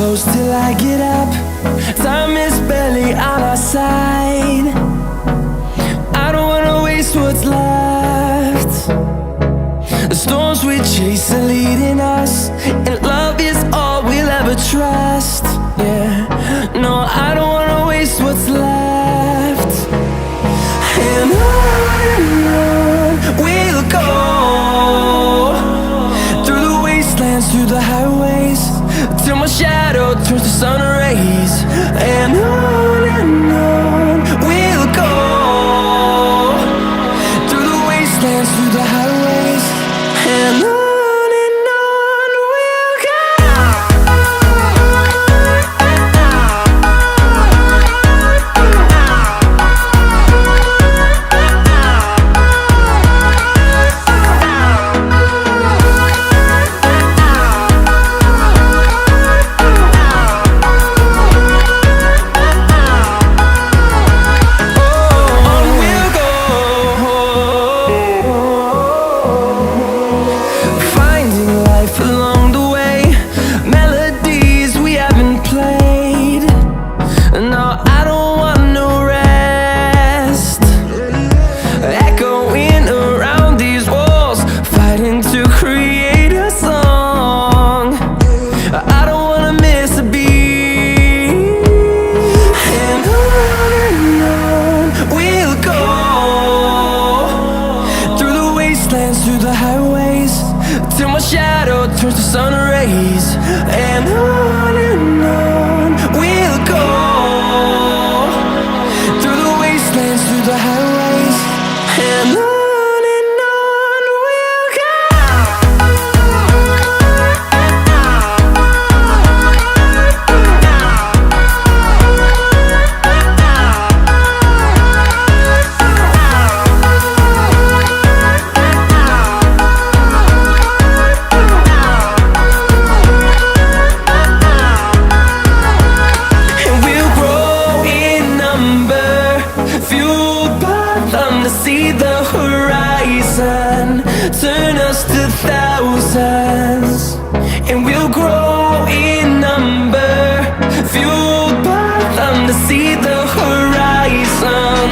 close till I get up. Time is barely on our side. I don't wanna waste what's left. The storms we chase are leading us, and love is all we'll ever trust. Yeah, no, I don't wanna waste what's left. And on we'll go, through the wastelands, through the highways, till my shadow turns to sun rays. And on we'll go, through the wastelands, through the highways, and on we'll go. Through the highways, till my shadow turns to sun rays. And on we'll go, through the wastelands, through the highways, and on we'll go. See the horizon turn us to thousands, and we'll grow in number, fueled by them to see the horizon